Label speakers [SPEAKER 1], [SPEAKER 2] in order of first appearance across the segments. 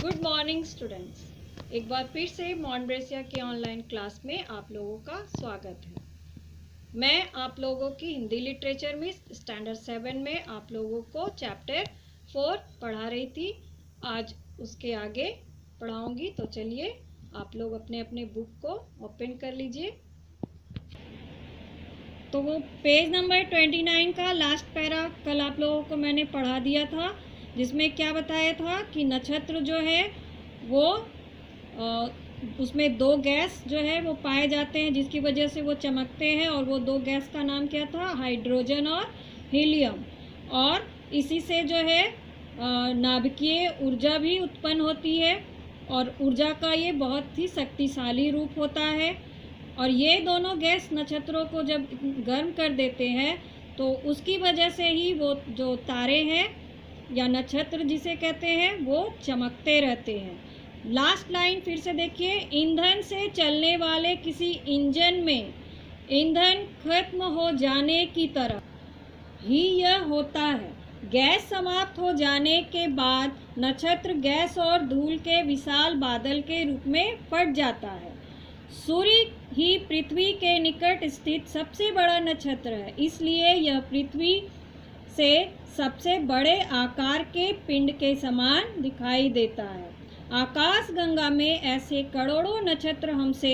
[SPEAKER 1] Good morning students. एक बार फिर से मॉन्ब्रेसिया के ऑनलाइन क्लास में आप लोगों का स्वागत है। मैं आप लोगों की हिंदी लिटरेचर में स्टैंडर्ड 7 में आप लोगों को चैप्टर 4 पढ़ा रही थी। आज उसके आगे पढ़ाऊंगी, तो चलिए आप लोग अपने अपने बुक को ओपन कर लीजिए। तो वो पेज नंबर 29 का लास्ट पैरा कल आप लोगों को मैंने पढ़ा दिया था, जिसमें क्या बताया था कि नक्षत्र जो है वो उसमें दो गैस जो है वो पाए जाते हैं, जिसकी वजह से वो चमकते हैं। और वो दो गैस का नाम क्या था? हाइड्रोजन और हीलियम। और इसी से जो है नाभिकीय ऊर्जा भी उत्पन्न होती है, और ऊर्जा का ये बहुत ही शक्तिशाली रूप होता है। और ये दोनों गैस नक्षत्रों को जब गर्म कर देते हैं तो उसकी वजह से ही वो जो तारे हैं या नक्षत्र जिसे कहते हैं वो चमकते रहते हैं। लास्ट लाइन फिर से देखिए, ईंधन से चलने वाले किसी इंजन में ईंधन खत्म हो जाने की तरह ही यह होता है। गैस समाप्त हो जाने के बाद नक्षत्र गैस और धूल के विशाल बादल के रूप में फट जाता है। सूर्य ही पृथ्वी के निकट स्थित सबसे बड़ा नक्षत्र है, इसलिए यह पृथ्वी से सबसे बड़े आकार के पिंड के समान दिखाई देता है। आकाश गंगा में ऐसे करोड़ों नक्षत्र हमसे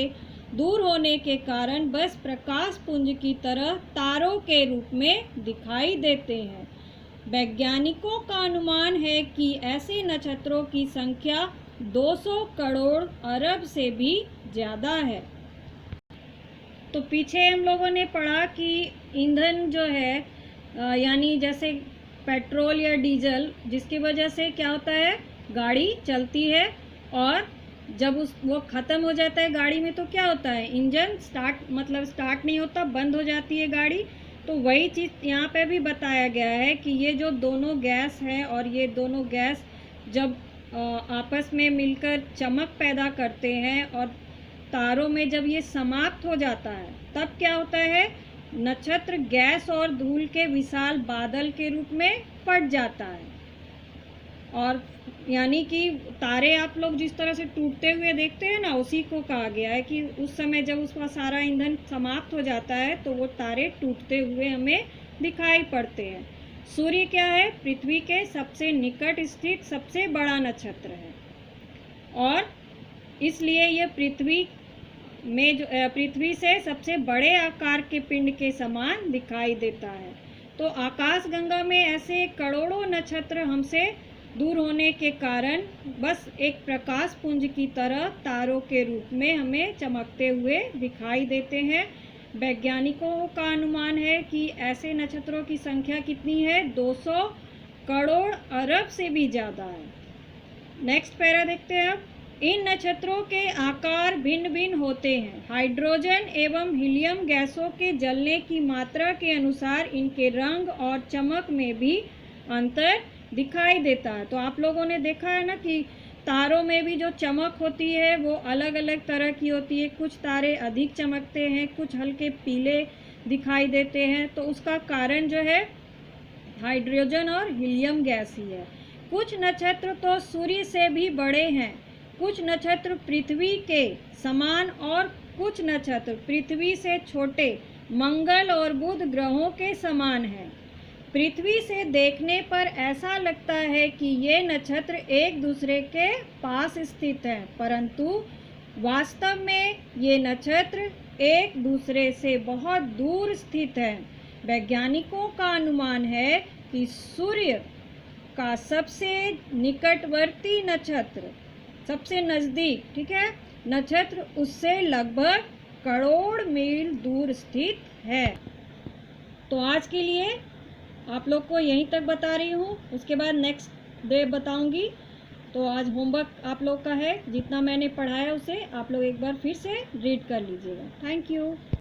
[SPEAKER 1] दूर होने के कारण बस प्रकाश पुंज की तरह तारों के रूप में दिखाई देते हैं। वैज्ञानिकों का अनुमान है कि ऐसे नक्षत्रों की संख्या 200 करोड़ अरब से भी ज़्यादा है। तो पीछे हम लोगों ने पढ़ा कि ईंधन जो है यानी जैसे पेट्रोल या डीजल, जिसकी वजह से क्या होता है, गाड़ी चलती है। और जब वो ख़त्म हो जाता है गाड़ी में तो क्या होता है, इंजन स्टार्ट नहीं होता, बंद हो जाती है गाड़ी। तो वही चीज़ यहाँ पे भी बताया गया है कि ये जो दोनों गैस हैं और ये दोनों गैस जब आपस में मिलकर चमक पैदा करते हैं और तारों में जब ये समाप्त हो जाता है तब क्या होता है, नक्षत्र गैस और धूल के विशाल बादल के रूप में फट जाता है। और यानी कि तारे आप लोग जिस तरह से टूटते हुए देखते हैं ना, उसी को कहा गया है कि उस समय जब उसका सारा ईंधन समाप्त हो जाता है तो वो तारे टूटते हुए हमें दिखाई पड़ते हैं। सूर्य क्या है? पृथ्वी के सबसे निकट स्थित सबसे बड़ा नक्षत्र है, और इसलिए यह पृथ्वी से सबसे बड़े आकार के पिंड के समान दिखाई देता है। तो आकाश गंगा में ऐसे करोड़ों नक्षत्र हमसे दूर होने के कारण बस एक प्रकाश पुंज की तरह तारों के रूप में हमें चमकते हुए दिखाई देते हैं। वैज्ञानिकों का अनुमान है कि ऐसे नक्षत्रों की संख्या कितनी है? 200 करोड़ अरब से भी ज़्यादा है। नेक्स्ट पैरा देखते हैं अब। इन नक्षत्रों के आकार भिन्न भिन्न होते हैं। हाइड्रोजन एवं हीलियम गैसों के जलने की मात्रा के अनुसार इनके रंग और चमक में भी अंतर दिखाई देता है। तो आप लोगों ने देखा है ना कि तारों में भी जो चमक होती है वो अलग अलग तरह की होती है। कुछ तारे अधिक चमकते हैं, कुछ हल्के पीले दिखाई देते हैं। तो उसका कारण जो है हाइड्रोजन और हीलियम गैस ही है। कुछ नक्षत्र तो सूर्य से भी बड़े हैं, कुछ नक्षत्र पृथ्वी के समान और कुछ नक्षत्र पृथ्वी से छोटे मंगल और बुध ग्रहों के समान हैं। पृथ्वी से देखने पर ऐसा लगता है कि ये नक्षत्र एक दूसरे के पास स्थित हैं, परंतु वास्तव में ये नक्षत्र एक दूसरे से बहुत दूर स्थित हैं। वैज्ञानिकों का अनुमान है कि सूर्य का सबसे निकटवर्ती नक्षत्र, सबसे नज़दीक, ठीक है, नक्षत्र उससे लगभग करोड़ मील दूर स्थित है। तो आज के लिए आप लोग को यहीं तक बता रही हूँ, उसके बाद नेक्स्ट डे बताऊँगी। तो आज होमवर्क आप लोग का है, जितना मैंने पढ़ाया उसे आप लोग एक बार फिर से रीड कर लीजिएगा। Thank you.